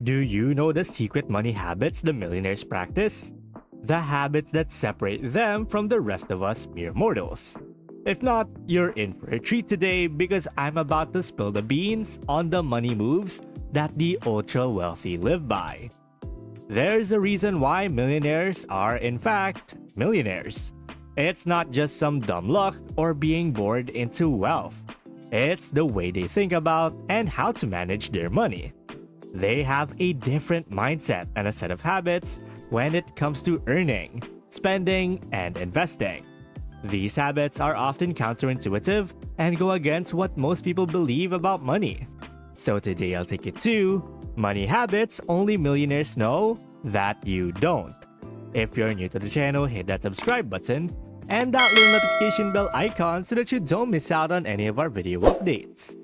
Do you know the secret money habits the millionaires practice? The habits that separate them from the rest of us mere mortals. If not, you're in for a treat today because I'm about to spill the beans on the money moves that the ultra wealthy live by. There's a reason why millionaires are, in fact, millionaires. It's not just some dumb luck or being born into wealth. It's the way they think about and how to manage their money. They have a different mindset and a set of habits when it comes to earning, spending, and investing. These habits are often counterintuitive and go against what most people believe about money. So today I'll take you to money habits only millionaires know that you don't. If you're new to the channel, hit that subscribe button and that little notification bell icon so that you don't miss out on any of our video updates.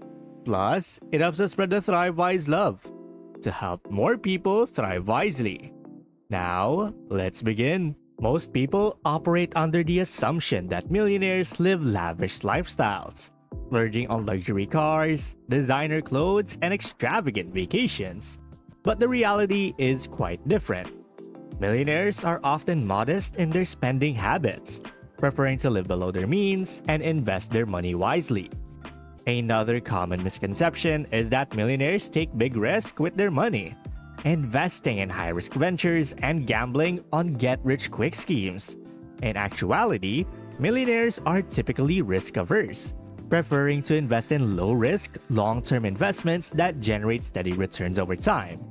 Plus, it helps us spread the Thrive Wise love to help more people thrive wisely. Now, let's begin. Most people operate under the assumption that millionaires live lavish lifestyles, splurging on luxury cars, designer clothes, and extravagant vacations. But the reality is quite different. Millionaires are often modest in their spending habits, preferring to live below their means and invest their money wisely. Another common misconception is that millionaires take big risks with their money, investing in high-risk ventures and gambling on get-rich-quick schemes. In actuality, millionaires are typically risk-averse, preferring to invest in low-risk, long-term investments that generate steady returns over time.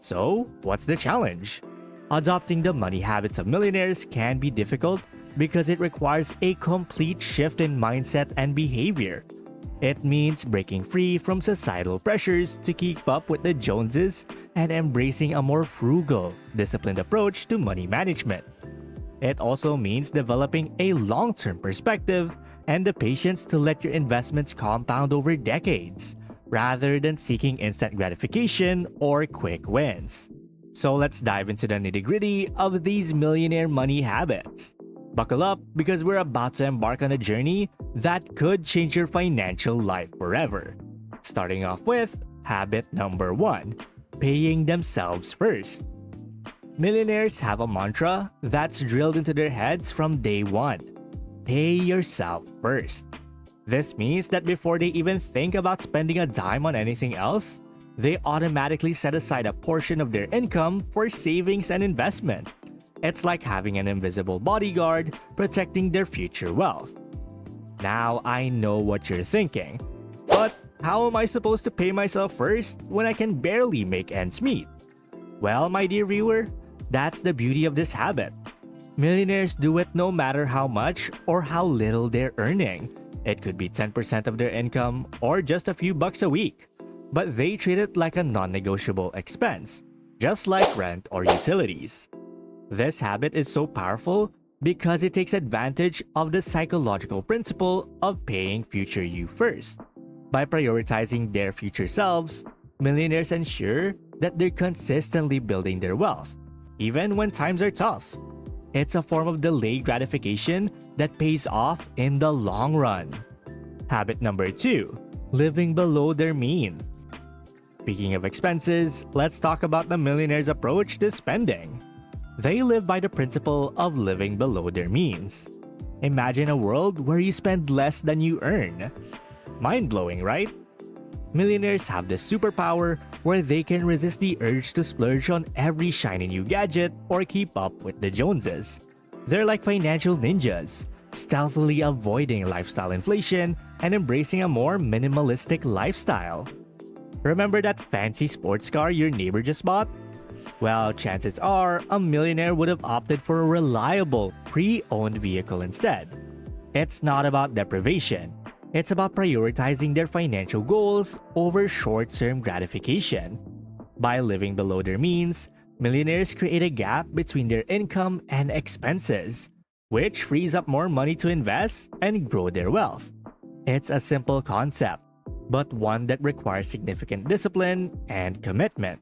So, what's the challenge? Adopting the money habits of millionaires can be difficult because it requires a complete shift in mindset and behavior. It means breaking free from societal pressures to keep up with the Joneses and embracing a more frugal, disciplined approach to money management. It also means developing a long-term perspective and the patience to let your investments compound over decades, rather than seeking instant gratification or quick wins. So let's dive into the nitty-gritty of these millionaire money habits. Buckle up because we're about to embark on a journey that could change your financial life forever. Starting off with habit number 1, paying themselves first. Millionaires have a mantra that's drilled into their heads from day one. Pay yourself first. This means that before they even think about spending a dime on anything else, they automatically set aside a portion of their income for savings and investment. It's like having an invisible bodyguard protecting their future wealth. Now I know what you're thinking, but how am I supposed to pay myself first when I can barely make ends meet? Well, my dear viewer, that's the beauty of this habit. Millionaires do it no matter how much or how little they're earning. It could be 10% of their income or just a few bucks a week, but they treat it like a non-negotiable expense, just like rent or utilities. This habit is so powerful because it takes advantage of the psychological principle of paying future you first. By prioritizing their future selves, millionaires ensure that they're consistently building their wealth, even when times are tough. It's a form of delayed gratification that pays off in the long run. Habit number 2, living below their means. Speaking of expenses, let's talk about the millionaire's approach to spending. They live by the principle of living below their means. Imagine a world where you spend less than you earn. Mind-blowing, right? Millionaires have this superpower where they can resist the urge to splurge on every shiny new gadget or keep up with the Joneses. They're like financial ninjas, stealthily avoiding lifestyle inflation and embracing a more minimalistic lifestyle. Remember that fancy sports car your neighbor just bought? Well, chances are a millionaire would have opted for a reliable, pre-owned vehicle instead. It's not about deprivation. It's about prioritizing their financial goals over short-term gratification. By living below their means, millionaires create a gap between their income and expenses, which frees up more money to invest and grow their wealth. It's a simple concept, but one that requires significant discipline and commitment.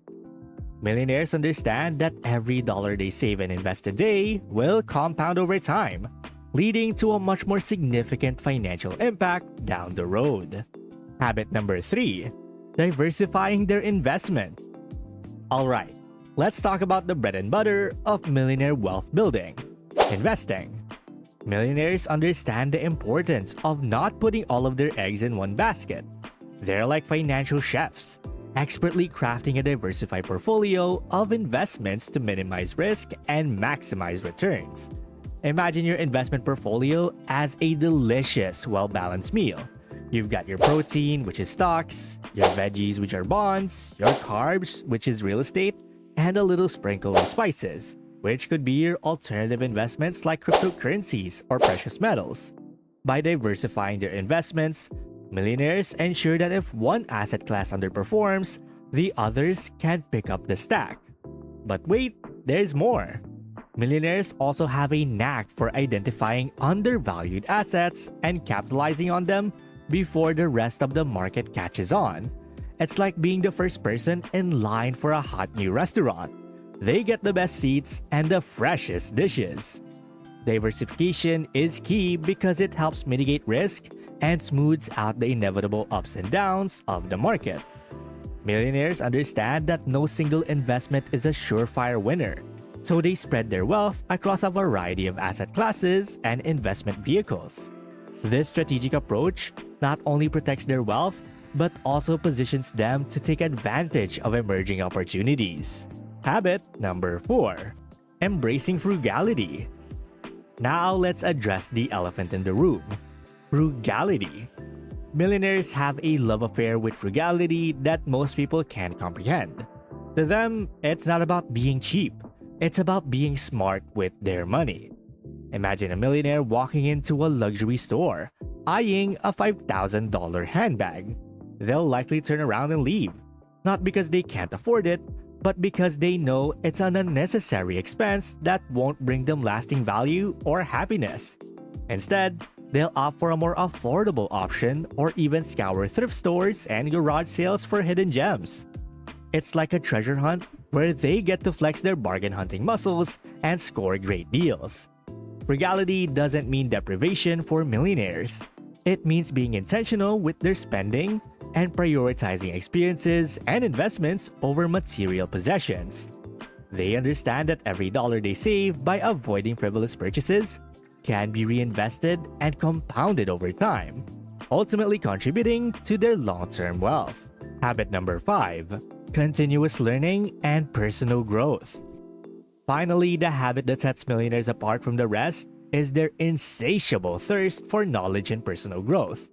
Millionaires understand that every dollar they save and invest today will compound over time, leading to a much more significant financial impact down the road. Habit number 3, diversifying their investment. Alright, let's talk about the bread and butter of millionaire wealth building: investing. Millionaires understand the importance of not putting all of their eggs in one basket. They're like financial chefs, expertly crafting a diversified portfolio of investments to minimize risk and maximize returns. Imagine your investment portfolio as a delicious, well-balanced meal. You've got your protein, which is stocks, your veggies, which are bonds, your carbs, which is real estate, and a little sprinkle of spices, which could be your alternative investments like cryptocurrencies or precious metals. By diversifying their investments, millionaires ensure that if one asset class underperforms, the others can pick up the stack. But wait, there's more. Millionaires also have a knack for identifying undervalued assets and capitalizing on them before the rest of the market catches on. It's like being the first person in line for a hot new restaurant. They get the best seats and the freshest dishes. Diversification is key because it helps mitigate risk and smooths out the inevitable ups and downs of the market. Millionaires understand that no single investment is a surefire winner, so they spread their wealth across a variety of asset classes and investment vehicles. This strategic approach not only protects their wealth, but also positions them to take advantage of emerging opportunities. Habit number 4: embracing frugality. Now let's address the elephant in the room: frugality. Millionaires have a love affair with frugality that most people can't comprehend. To them, it's not about being cheap, it's about being smart with their money. Imagine a millionaire walking into a luxury store, eyeing a $5,000 handbag. They'll likely turn around and leave, not because they can't afford it, but because they know it's an unnecessary expense that won't bring them lasting value or happiness. Instead, they'll opt for a more affordable option or even scour thrift stores and garage sales for hidden gems. It's like a treasure hunt where they get to flex their bargain hunting muscles and score great deals. Frugality doesn't mean deprivation for millionaires. It means being intentional with their spending and prioritizing experiences and investments over material possessions. They understand that every dollar they save by avoiding frivolous purchases can be reinvested and compounded over time, ultimately contributing to their long-term wealth. Habit number 5: continuous learning and personal growth. Finally, the habit that sets millionaires apart from the rest is their insatiable thirst for knowledge and personal growth.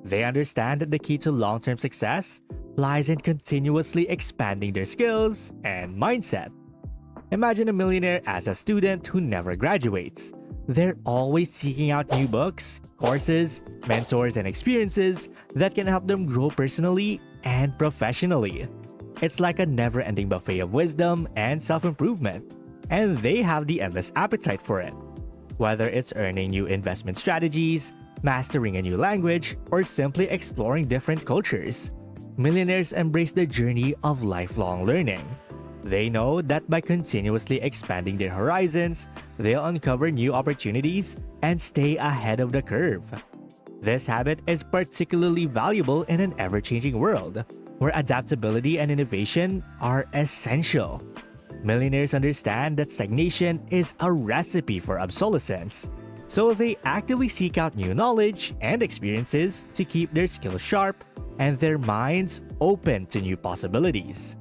They understand that the key to long-term success lies in continuously expanding their skills and mindset. Imagine a millionaire as a student who never graduates. They're always seeking out new books, courses, mentors, and experiences that can help them grow personally and professionally. It's like a never-ending buffet of wisdom and self-improvement, and they have the endless appetite for it. Whether it's earning new investment strategies, mastering a new language, or simply exploring different cultures, millionaires embrace the journey of lifelong learning. They know that by continuously expanding their horizons, they'll uncover new opportunities and stay ahead of the curve. This habit is particularly valuable in an ever-changing world, where adaptability and innovation are essential. Millionaires understand that stagnation is a recipe for obsolescence, so they actively seek out new knowledge and experiences to keep their skills sharp and their minds open to new possibilities.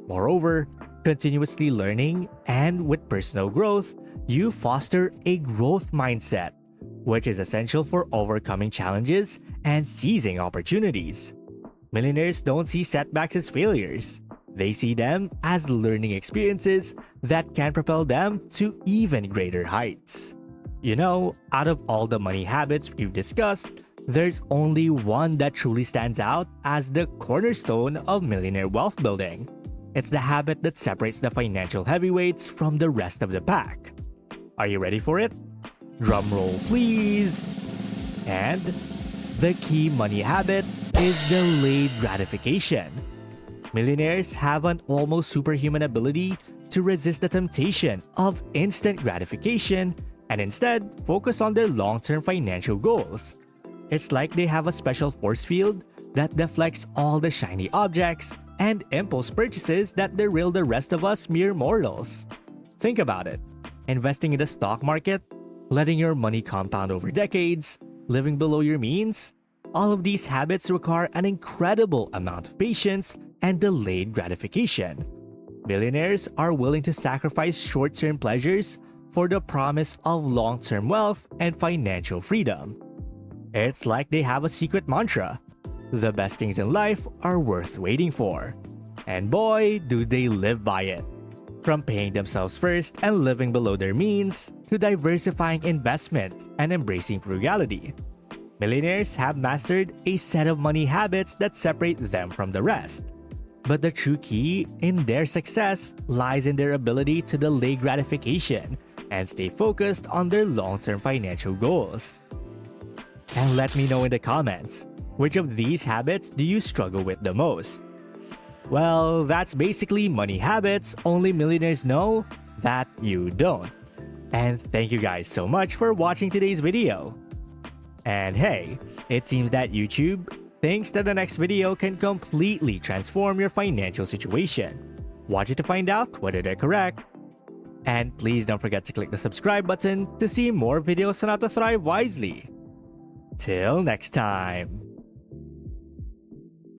Moreover, continuously learning and with personal growth, you foster a growth mindset, which is essential for overcoming challenges and seizing opportunities. Millionaires don't see setbacks as failures. They see them as learning experiences that can propel them to even greater heights. You know, out of all the money habits we've discussed, there's only one that truly stands out as the cornerstone of millionaire wealth building. It's the habit that separates the financial heavyweights from the rest of the pack. Are you ready for it? Drum roll, please. And the key money habit is delayed gratification. Millionaires have an almost superhuman ability to resist the temptation of instant gratification and instead focus on their long-term financial goals. It's like they have a special force field that deflects all the shiny objects and impulse purchases that derail the rest of us mere mortals. Think about it. Investing in the stock market, letting your money compound over decades, living below your means, all of these habits require an incredible amount of patience and delayed gratification. Millionaires are willing to sacrifice short-term pleasures for the promise of long-term wealth and financial freedom. It's like they have a secret mantra. The best things in life are worth waiting for. And boy, do they live by it. From paying themselves first and living below their means, to diversifying investments and embracing frugality. Millionaires have mastered a set of money habits that separate them from the rest. But the true key in their success lies in their ability to delay gratification and stay focused on their long-term financial goals. And let me know in the comments, which of these habits do you struggle with the most? Well, that's basically money habits only millionaires know that you don't. And thank you guys so much for watching today's video. And hey, it seems that YouTube thinks that the next video can completely transform your financial situation. Watch it to find out whether they're correct. And please don't forget to click the subscribe button to see more videos on how to thrive wisely. Till next time.